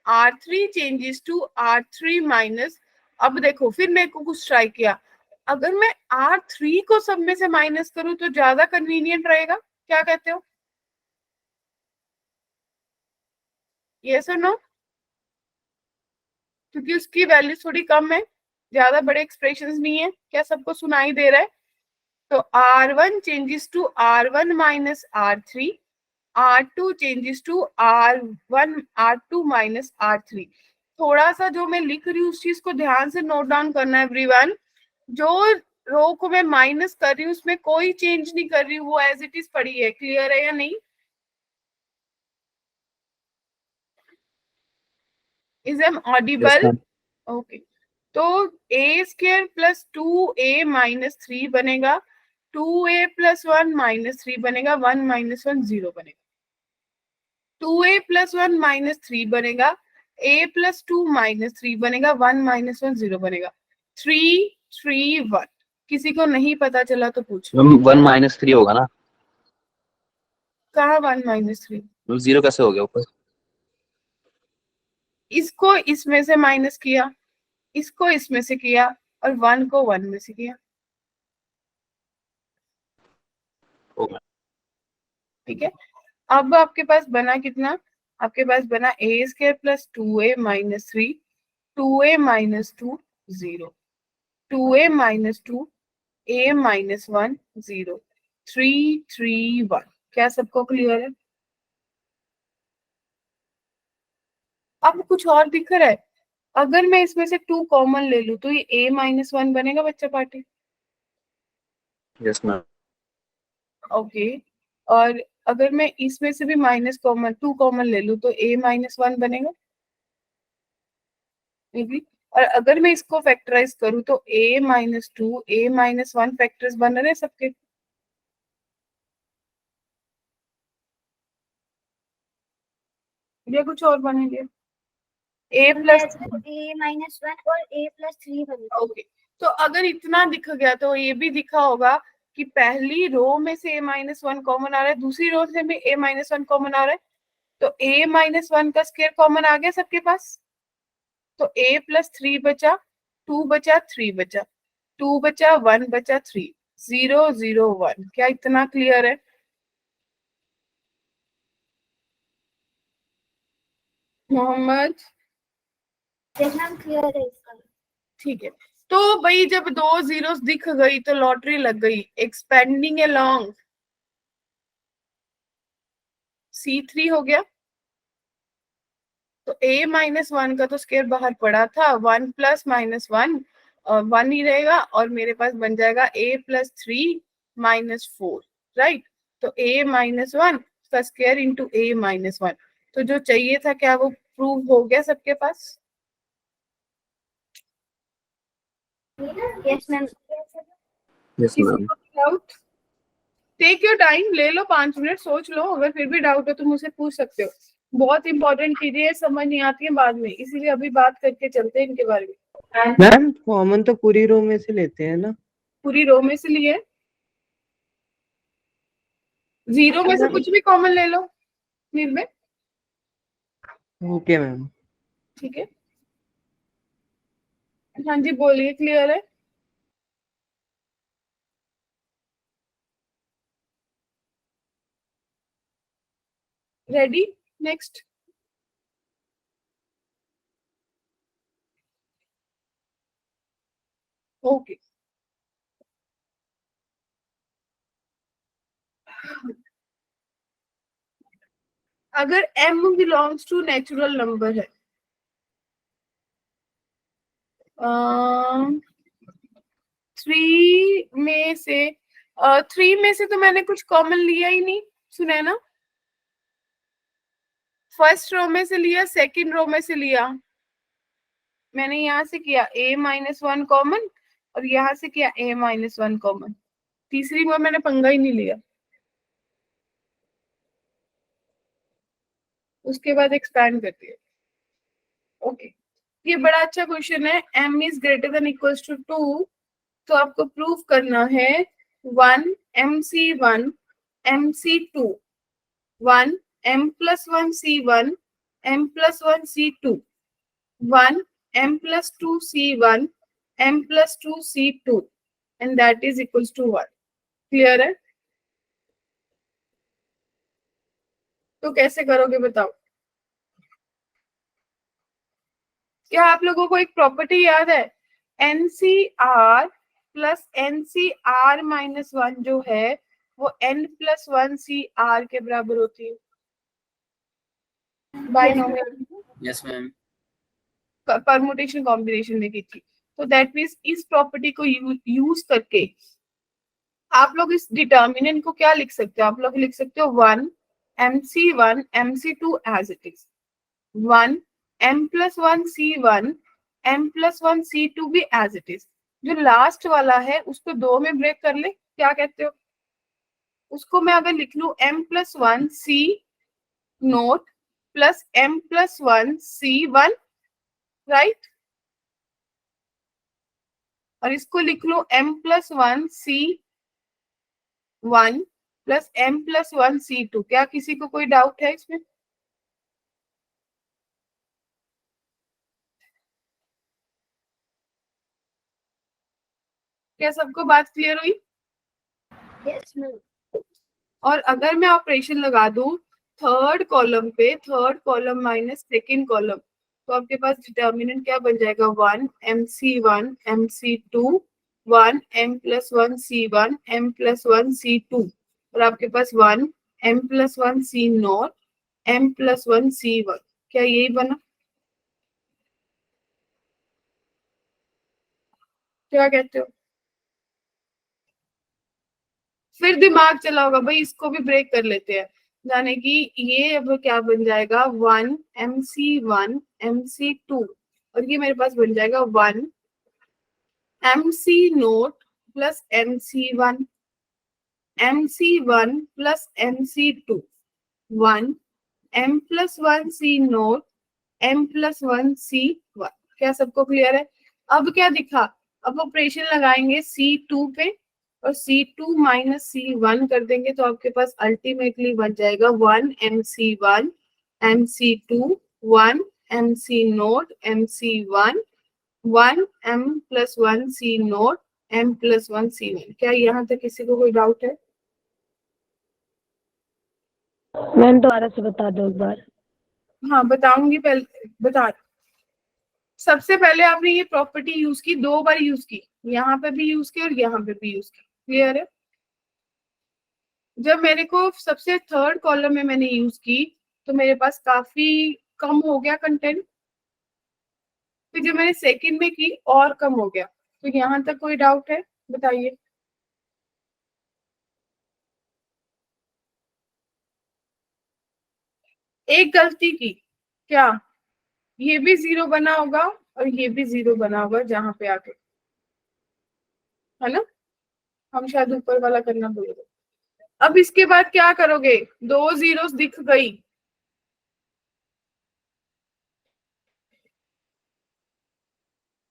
S1: R3 changes to R3 minus. अब देखो, फिर मेरे को कुछ ट्राई किया। अगर मैं R3 को सब में से माइनस करूं तो ज्यादा कन्वीनियंट रहेगा। क्या कहते हो? यस और नो? क्योंकि उसकी वैल्यू थोड़ी कम है, ज्यादा बड़े एक्सप्रेशंस नहीं है। क्या सबको सुनाई दे रहा है? तो R1 changes to R1 - R3, R2 changes to R1 R2 - R3। थोड़ा सा जो मैं लिख रही हूँ उस चीज को ध्यान से नोट डाउन करना है एवरीवन। जो रो को मैं माइनस कर रही हूँ उसमें कोई चेंज नहीं कर रही हूँ, वो एज इट इज पड़ी है। क्लियर है या नहीं? Is am
S4: yes
S1: audible?
S4: Ma'am.
S1: Okay, तो a² + 2a - 3 बनेगा, 2a + 1 - 3 बनेगा, 1 - 1 0 बनेगा, 2a + 1 - 3 बनेगा, a + 2 - 3 बनेगा, 1 - 1 0 बनेगा, 3 3 1। किसी को नहीं पता चला तो पूछ लो।
S4: 1 - 3 होगा ना?
S1: कहाँ 1 - 3?
S4: 0 कैसे हो गया ऊपर?
S1: इसको इसमें से माइनस किया, इसको इसमें से किया, और 1 को 1 में से किया।
S4: होगा।
S1: ठीक है, अब आपके पास बना कितना? आपके पास बना a² + 2a - 3, 2a - 2 0, 2a - 2, a - 1 0, 3 3 1। क्या सबको क्लियर है? अब कुछ और दिख रहा है? अगर मैं इसमें से 2 कॉमन ले लूं तो ये a - 1 बनेगा बच्चा पार्टी?
S4: Yes ma'am.
S1: ओके, और अगर मैं इसमें से भी -2 कॉमन ले लूं तो a - 1 बनेगा मे बी। और अगर मैं इसको फैक्टराइज करूं तो a - 2 a - 1 फैक्टर्स बन रहे हैं सबके। या कुछ और बनेंगे? a प्लस
S2: a -1 और a + 3 बनेगा।
S1: ओके, तो अगर इतना दिख गया तो ये भी दिखा होगा कि पहली रो में से a - 1 कॉमन आ रहा है, दूसरी रो से भी a - 1 कॉमन आ रहा है, तो a - 1 का स्क्वायर कॉमन आ गया सबके पास। तो a + 3 बचा, 2 बचा, 3 बचा, 2 बचा, 1 बचा, 3, 0 0 1। क्या इतना क्लियर है? मोहम्मद?
S2: यस मैम, क्लियर है इसका।
S1: ठीक है, तो भाई जब 2 जीरोस दिख गई तो लॉटरी लग गई। एक्सपेंडिंग अलोंग C3 हो गया, तो a - 1 का तो स्क्वायर बाहर पड़ा था, 1 + -1 1 ही रहेगा, और मेरे पास बन जाएगा a + 3 - 4, राइट। तो a-1 का स्क्वायर इंटू a-1। तो जो चाहिए था क्या वो प्रूव हो गया सबके पास?
S2: Yes ma'am.
S4: यस
S1: किसी
S4: मैम।
S1: को डाउट? टेक योर टाइम, ले लो 5 मिनट, सोच लो। अगर फिर भी डाउट हो तो मुझसे पूछ सकते हो। बहुत इंपॉर्टेंट चीजें है, समझ नहीं आती है बाद में, इसीलिए अभी बात करके चलते हैं इनके बारे में।
S7: मैम कॉमन तो पूरी रो में से लेते हैं ना?
S1: पूरी रो में से लिए, जीरो में से कुछ भी कॉमन ले लो निर्भय।
S7: Okay ma'am.
S1: ठीक है, हाँ जी बोलिए, क्लियर है? रेडी? नेक्स्ट। ओके, अगर m belongs to natural number है, 3 में से 3 में से तो मैंने कुछ कॉमन लिया ही नहीं, सुना है ना? फर्स्ट रो में से लिया, सेकंड रो में से लिया, मैंने यहाँ से किया a-1 कॉमन और यहाँ से किया a-1 कॉमन। तीसरी में मैंने पंगा ही नहीं लिया। उसके बाद एक्सपैंड कर दिया। ओके, ये बड़ा अच्छा क्वेश्चन है। m is greater than equals to 2, तो आपको प्रूव करना है 1 mc1 mc2 1 m plus 1 c1 m plus 1 c2 1 m plus 2 c1 m plus 2 c2 and that is equals to 1। Clear है? तो कैसे करोगे बताओ? क्या आप लोगों को एक प्रॉपर्टी याद है? NCR प्लस NCR माइनस 1 जो है वो n प्लस 1 CR के बराबर होती है। Binomial
S3: Yes, ma'am.
S1: Permutation combination में की थी। तो दैट मीन्स इस प्रॉपर्टी को यूज करके आप लोग इस डिटर्मिनेंट को क्या लिख सकते हो? आप लोग लिख सकते हो 1 MC1 MC2 as it is, 1 m plus 1 C1 m plus 1 C2 भी एज इट इज। जो लास्ट वाला है उसको दो में ब्रेक कर ले, क्या कहते हो? उसको मैं अगर लिख लू m plus 1 C note plus m plus 1 C1, right? और इसको लिख लो m plus 1 C1 plus m plus 1 C2। क्या किसी को कोई डाउट है इसमें? क्या सबको बात क्लियर हुई?
S2: Yes ma'am.
S1: और अगर मैं ऑपरेशन लगा दूं थर्ड कॉलम पे, third column minus second column, तो आपके पास डिटर्मिनेंट क्या बन जाएगा? 1 MC1 MC2 1 m plus 1 C1 m plus 1 C2 और आपके पास 1 m plus 1 C not m plus 1 C1। क्या यही बना? क्या कहते हो? फिर दिमाग चला होगा भाई, इसको भी ब्रेक कर लेते हैं, यानी कि ये अब क्या बन जाएगा? 1 MC1 MC2 और ये मेरे पास बन जाएगा 1 MC note plus MC1 MC1 plus MC2 1 m plus 1 C note m plus 1 C1। क्या सबको क्लियर है? अब क्या दिखा? अब ऑपरेशन लगाएंगे C2 पे और C2 माइनस C1 कर देंगे, तो आपके पास अल्टीमेटली बन जाएगा 1 MC1 MC2 1 MC note MC1 1 m plus 1 C note m plus 1 C1। क्या यहाँ तक किसी को कोई डाउट है?
S6: मैम दोबारा से बता दो एक बार।
S1: हाँ बताऊंगी, पहले बता। सबसे पहले आपने ये प्रॉपर्टी यूज की, दो बार यूज की, यहाँ पे भी यूज की और यहाँ पे भी यूज की। क्लियर है? जब मेरे को सबसे थर्ड कॉलम में मैंने यूज की तो मेरे पास काफी कम हो गया कंटेंट, फिर जब मैंने सेकंड में की और कम हो गया। तो यहाँ तक कोई डाउट है? बताइए। एक गलती की, क्या ये भी 0 बना होगा और ये भी 0 बना होगा जहां पे आके, है ना? हम शायद ऊपर वाला करना भूल गए। अब इसके बाद क्या करोगे, 2 जीरोस दिख गई,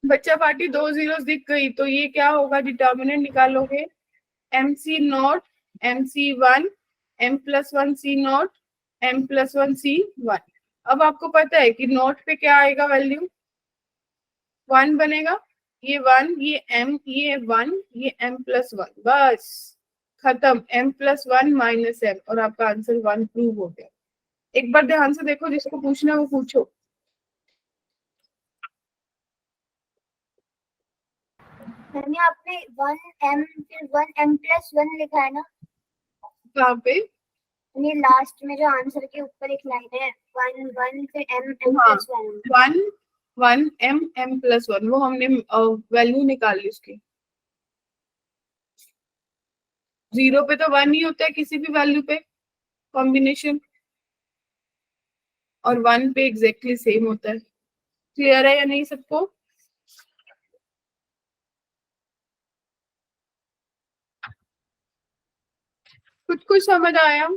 S1: बच्चा पार्टी 2 जीरोस दिख गई, तो ये क्या होगा, डिटर्मिनेंट निकालोगे, MC0 MC1 M+1 C0 M+1 C1। अब आपको पता है कि नोट पे क्या आएगा, वैल्यू 1 बनेगा, ये 1, ये M, ये 1, ये M+1, बस खत्म, M+1 -M, और आपका आंसर 1 प्रूव हो गया। एक बार ध्यान से देखो, जिसको पूछना है वो पूछो।
S2: मैम आपने 1M फिर 1M+1 लिखा है ना?
S1: कहाँ पे?
S2: ये लास्ट में जो आंसर के ऊपर एक लाइन है 1 1 फिर M
S1: हाँ,
S2: M+1।
S1: 1 1 M+1, वो हमने वैल्यू निकाल ली उसकी। 0 पे तो 1 ही होता है किसी भी वैल्यू पे कॉम्बिनेशन, और 1 पे एग्जैक्टली सेम होता है। क्लियर है या नहीं सबको? कुछ समझ आया?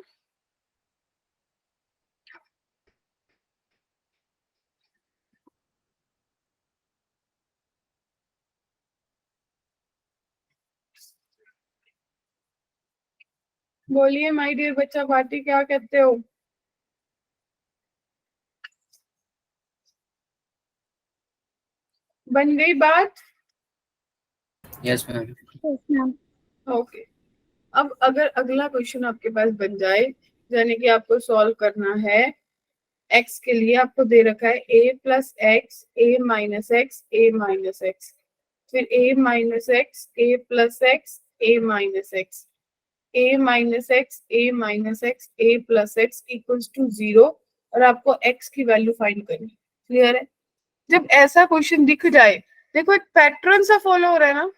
S1: बोलिए माय डियर बच्चा पार्टी, क्या कहते हो? बन गई बात?
S3: Yes, ma'am.
S2: Ma'am
S1: okay. अब अगर अगला क्वेश्चन आपके पास बन जाए, यानी कि आपको सॉल्व करना है, x के लिए आपको दे रखा है a+x a-x a-x, फिर a-x a+x a-x a-x a-x a+x equals to 0, और आपको x की वैल्यू फाइंड करनी। क्लियर है? जब ऐसा क्वेश्चन दिख जाए, देखो एक पैटर्न सा फॉलो हो रहा है ना,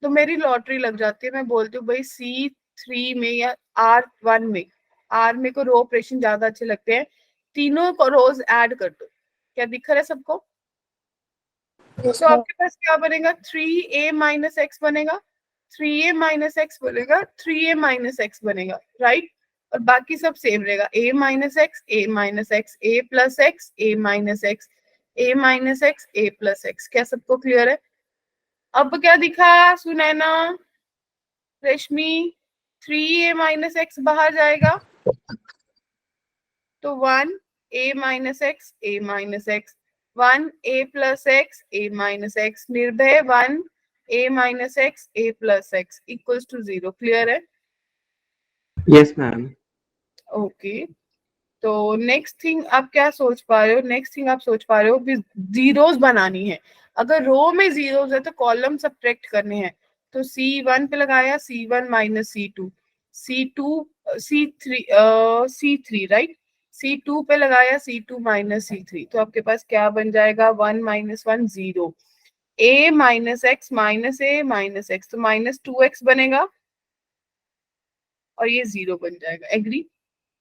S1: तो मेरी लॉटरी लग जाती है। मैं बोलती हूँ भाई C3 में या R1 में, R में को रो ऑपरेशन ज्यादा अच्छे लगते हैं, तीनों को रोज ऐड कर दो। क्या दिख रहा है सबको? तो आपके पास क्या बनेगा, 3a-x बनेगा, 3a-x बनेगा, 3a-x बनेगा, राइट? और बाकी सब सेम रहेगा, a-x a-x a+x a-x a-x a+x। क्या सबको क्लियर है? अब क्या दिखा सुनैना, रश्मि? 3a-x बाहर जाएगा तो 1a-x a-x 1a+x a-x, निर्भय 1a-x a+x equals to 0। Clear है?
S7: Yes ma'am.
S1: ओके। तो नेक्स्ट थिंग आप क्या सोच पा रहे हो, नेक्स्ट थिंग आप सोच पा रहे हो कि जीरोस बनानी है। अगर रो में जीरोस है तो कॉलम सब्ट्रैक्ट करने हैं, तो C1 पे लगाया C1 - C2 C2 C3 C3, right? C2 पे लगाया C2 - C3, तो आपके पास क्या बन जाएगा, 1 - 1 0, a-x a-x तो -2x बनेगा, और ये 0 बन जाएगा। एग्री?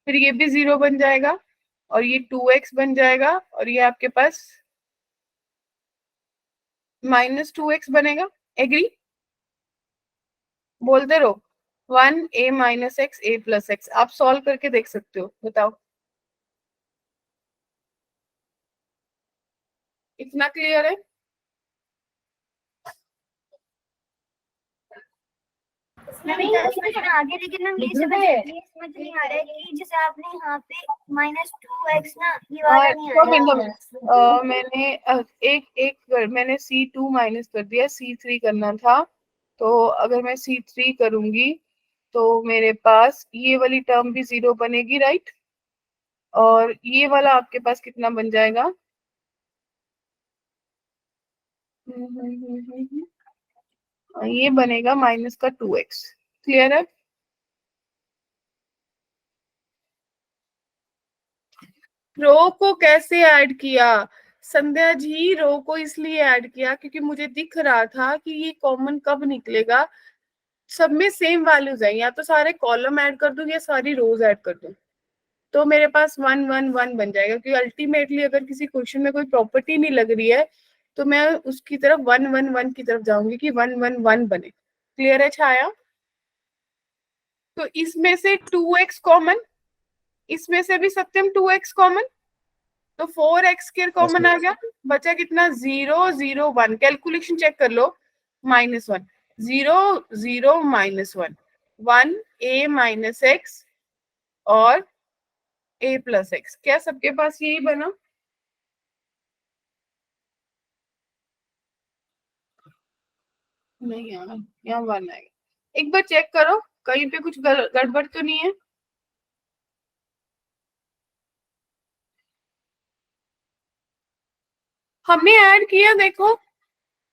S1: फिर ये भी 0 बन जाएगा, और ये 2x बन जाएगा, और ये आपके पास -2x बनेगा। एग्री? बोलते रहो। 1a-x a+x, आप सॉल्व करके देख सकते हो, बताओ। इतना क्लियर है?
S2: मैम एक क्वेश्चन आगे, लेकिन ना ये समझ नहीं आ रहा है कि जैसे आपने यहाँ पे -2x ना, ये वाला नहीं आ रहा।
S1: मैंने मैंने C2 माइनस कर दिया, C3 करना था, तो अगर मैं C3 करूंगी तो मेरे पास ये वाली टर्म भी 0 बनेगी, राइट? और ये वाला आपके पास कितना बन जाएगा, ये बनेगा माइनस का 2x। क्लियर है? रो को कैसे ऐड किया संध्या जी? रो को इसलिए ऐड किया क्योंकि मुझे दिख रहा था कि ये कॉमन कब निकलेगा, सब में सेम वैल्यूज है, या तो सारे कॉलम ऐड कर दूं या सारी रोज ऐड कर दूं। तो मेरे पास 1 1 1 बन जाएगा, क्योंकि अल्टीमेटली अगर किसी क्वेश्चन में कोई प्रॉपर्टी नहीं लग रही है तो मैं उसकी तरफ 1 1 1 की तरफ जाऊंगी कि 1 1 1 बने। क्लियर है छाया? तो इसमें से 2x कॉमन, इसमें से भी सत्यम 2x कॉमन, तो 4x स्क्वायर कॉमन आ गया, बचा कितना 0 0 1। कैलकुलेशन चेक कर लो, -1 0 0 -1 1 a माइनस एक्स और a प्लस एक्स। क्या सबके पास यही बना? नहीं यार, यहाँ 1 आएगा। एक बार चेक करो कहीं पे कुछ गड़बड़ तो नहीं है। हमने ऐड किया, देखो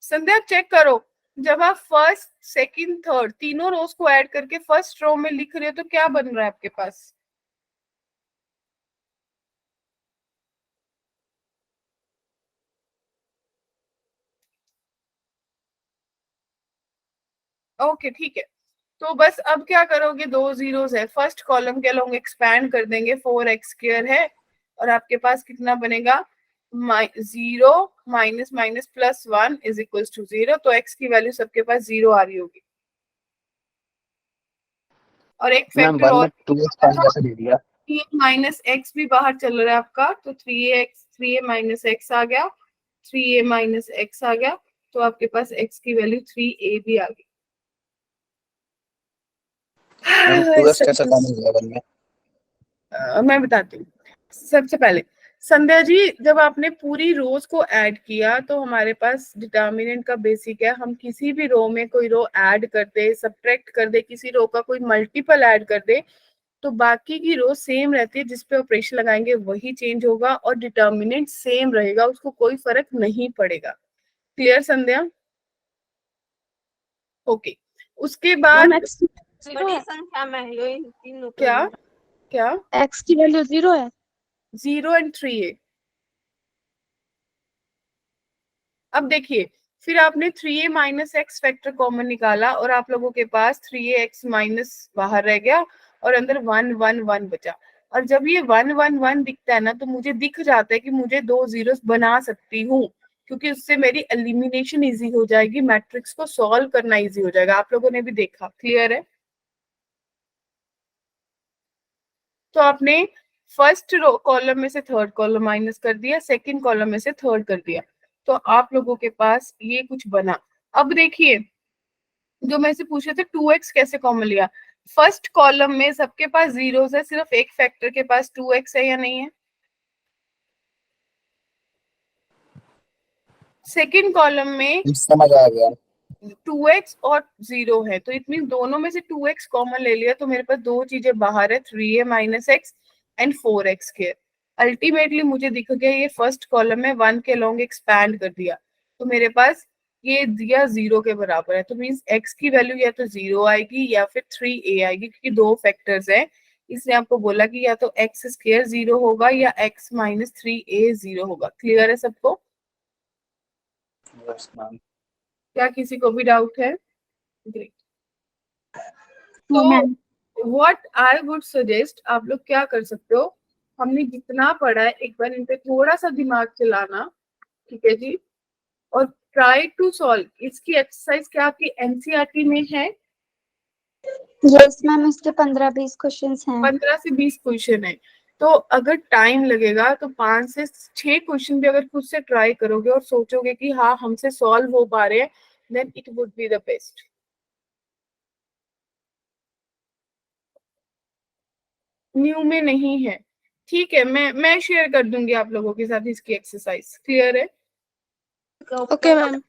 S1: संध्या चेक करो, जब आप फर्स्ट सेकंड थर्ड तीनों रोज को ऐड करके फर्स्ट रो में लिख रहे हो तो क्या बन रहा है आपके पास? ओके ठीक है, तो बस अब क्या करोगे, 2 जीरोस है, फर्स्ट कॉलम के अलोंग एक्सपैंड कर देंगे, 4x स्क्वायर है और आपके पास कितना बनेगा 0 minus minus plus 1 is equal to 0। तो x की वैल्यू सबके पास 0 आ रही होगी। और एक
S4: मैम
S1: फैक्टर
S4: 1
S1: और,
S4: में 2x टाइम कैसे दे दिया?
S1: 3 माइनस एक्स भी बाहर चल रहा है आपका, तो 3a माइनस एक्स आ गया, 3a माइनस एक्स आ गया, तो आपके पास x की वैल्यू 3a भी आ गई।
S4: मैम 2x कैसे कॉमन हुआ 1 में?
S1: मैं बताती हूँ। सबसे पहले संध्या जी, जब आपने पूरी रोज को ऐड किया तो हमारे पास डिटर्मिनेंट का बेसिक है, हम किसी भी रो में कोई रो ऐड कर दे, सब्ट्रैक्ट कर दे, किसी रो का कोई मल्टीपल ऐड कर दे तो बाकी की रो सेम रहती है, जिसपे ऑपरेशन लगाएंगे वही चेंज होगा और डिटर्मिनेंट सेम रहेगा, उसको कोई फर्क नहीं पड़ेगा। क्लियर संध्या? ओके, उसके बाद
S8: बड़ी संख्या में है ये तीनों को
S1: क्या क्या
S6: एक्स की वैल्यू 0 है।
S1: 0 and 3a। अब देखिए, फिर आपने 3a minus x factor common निकाला और आप लोगों के पास 3ax माइनस बाहर रह गया और अंदर 1 1 1 बचा। और जब ये 1 1 1 दिखता है ना, तो मुझे दिख जाता है कि मुझे 2 जीरोस बना सकती हूँ, क्योंकि उससे मेरी एलिमिनेशन इजी हो जाएगी, मैट्रिक्स को सॉल्व करना इजी हो जाएगा। आप लोगों ने भी देखा, क्लियर है? तो आपने फर्स्ट रो कॉलम में से थर्ड कॉलम माइनस कर दिया, सेकंड कॉलम में से थर्ड कर दिया, तो आप लोगों के पास ये कुछ बना। अब देखिए, जो मैं से पूछे थे 2x कैसे कॉमन लिया, फर्स्ट कॉलम में सबके पास जीरोस है, सिर्फ एक फैक्टर के पास 2x है या नहीं है? सेकंड कॉलम में
S4: समझ आ गया।
S1: 2x और 0 है, तो इतनी दोनों में से 2x कॉमन ले लिया, तो मेरे पास दो चीजें बाहर है, 3a minus x and 4x square. Ultimately मुझे दिख गया ये फर्स्ट कॉलम में 1 के लॉन्ग एक्सपैंड कर दिया, तो मेरे पास ये दिया 0 के बराबर है, तो मीन्स x की वैल्यू या तो 0 आएगी या फिर 3a आएगी, क्योंकि दो फैक्टर्स हैं, इसने आपको बोला कि या तो x स्क्वायर 0 होगा या x माइनस 3a 0 होगा। क्लियर है सबको?
S4: Yes ma'am.
S1: क्या किसी को भी डाउट है? ग्रेट।
S2: No ma'am.
S1: तो व्हाट आई वुड सजेस्ट, आप लोग क्या कर सकते हो, हमने जितना पढ़ा है एक बार इन पे थोड़ा सा दिमाग चलाना, ठीक है जी, और ट्राई टू सॉल्व। इसकी एक्सरसाइज क्या आपकी एनसीईआरटी में है?
S2: यस मैम, इसके 15-20 क्वेश्चंस हैं।
S1: 15 से 20 क्वेश्चन है, तो अगर टाइम लगेगा तो 5 से 6 क्वेश्चन भी अगर खुद से ट्राई करोगे और सोचोगे कि हाँ हमसे सॉल्व हो पा रहे हैं, then it would be the best. New में नहीं है, ठीक है, मैं शेयर कर दूंगी आप लोगों के साथ इसकी एक्सरसाइज। क्लियर है?
S6: Okay ma'am.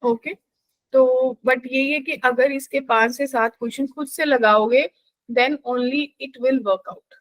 S1: ओके, तो बट यही है कि अगर इसके 5 से 7 क्वेश्चन खुद से लगाओगे then only it will work out.